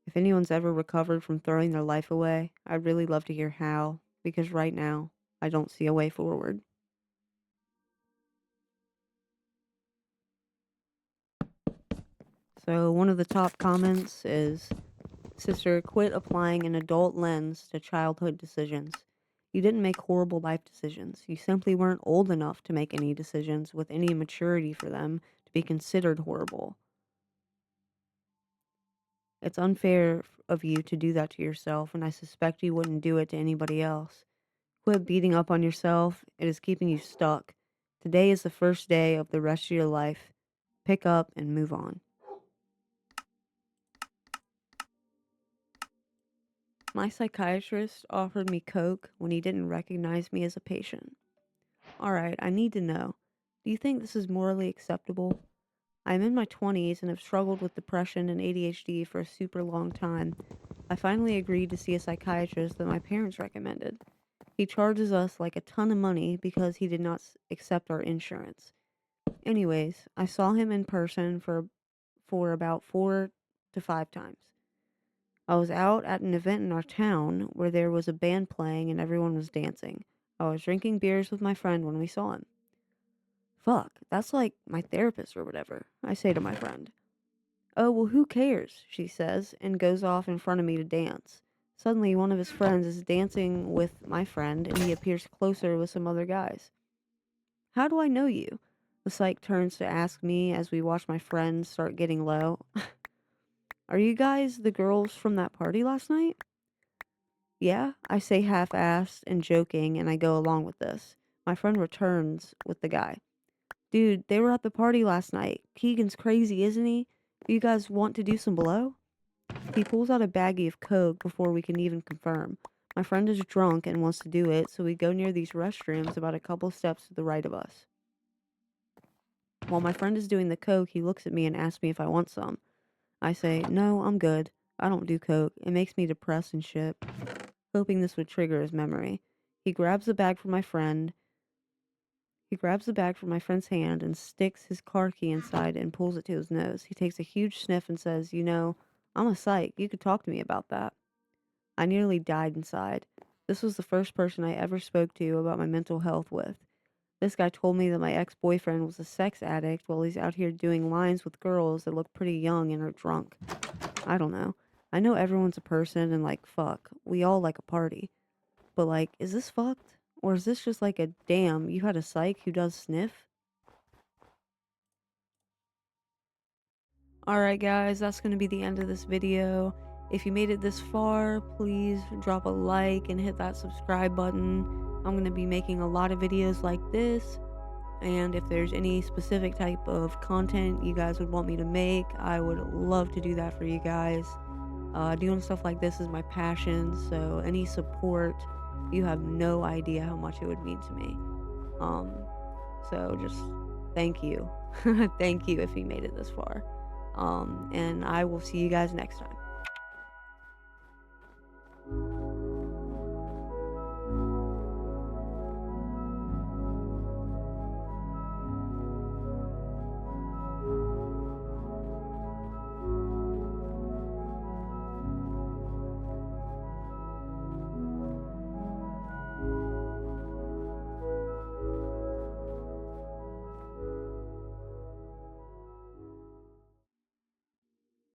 If anyone's ever recovered from throwing their life away, I'd really love to hear how, because right now, I don't see a way forward. So, one of the top comments is, Sister, quit applying an adult lens to childhood decisions. You didn't make horrible life decisions. You simply weren't old enough to make any decisions with any maturity for them to be considered horrible. It's unfair of you to do that to yourself, and I suspect you wouldn't do it to anybody else. Quit beating up on yourself. It is keeping you stuck. Today is the first day of the rest of your life. Pick up and move on. My psychiatrist offered me coke when he didn't recognize me as a patient. Alright, I need to know. Do you think this is morally acceptable? I'm in my 20s and have struggled with depression and ADHD for a super long time. I finally agreed to see a psychiatrist that my parents recommended. He charges us like a ton of money because he did not accept our insurance. Anyways, I saw him in person for about 4 to 5 times. I was out at an event in our town where there was a band playing and everyone was dancing. I was drinking beers with my friend when we saw him. Fuck, that's like my therapist or whatever, I say to my friend. Oh, well, who cares, she says, and goes off in front of me to dance. Suddenly, one of his friends is dancing with my friend, and he appears closer with some other guys. How do I know you? The psych turns to ask me as we watch my friend start getting low. Are you guys the girls from that party last night? Yeah, I say half-assed and joking, and I go along with this. My friend returns with the guy. Dude, they were at the party last night. Keegan's crazy, isn't he? Do you guys want to do some blow? He pulls out a baggie of coke before we can even confirm. My friend is drunk and wants to do it, so we go near these restrooms about a couple steps to the right of us. While my friend is doing the coke, he looks at me and asks me if I want some. I say, no, I'm good. I don't do coke. It makes me depressed and shit. Hoping this would trigger his memory. He grabs the bag from my friend. He grabs the bag from my friend's hand and sticks his car key inside and pulls it to his nose. He takes a huge sniff and says, you know, I'm a psych. You could talk to me about that. I nearly died inside. This was the first person I ever spoke to about my mental health with. This guy told me that my ex-boyfriend was a sex addict while he's out here doing lines with girls that look pretty young and are drunk. I don't know. I know everyone's a person and like fuck, we all like a party. But like, is this fucked? Or is this just like a damn, you had a psych who does sniff? Alright guys, that's gonna be the end of this video. If you made it this far, please drop a like and hit that subscribe button. I'm gonna be making a lot of videos like this. And if there's any specific type of content you guys would want me to make, I would love to do that for you guys. Doing stuff like this is my passion, so any support, you have no idea how much it would mean to me. Um, so just thank you. Thank you if you made it this far. And I will see you guys next time.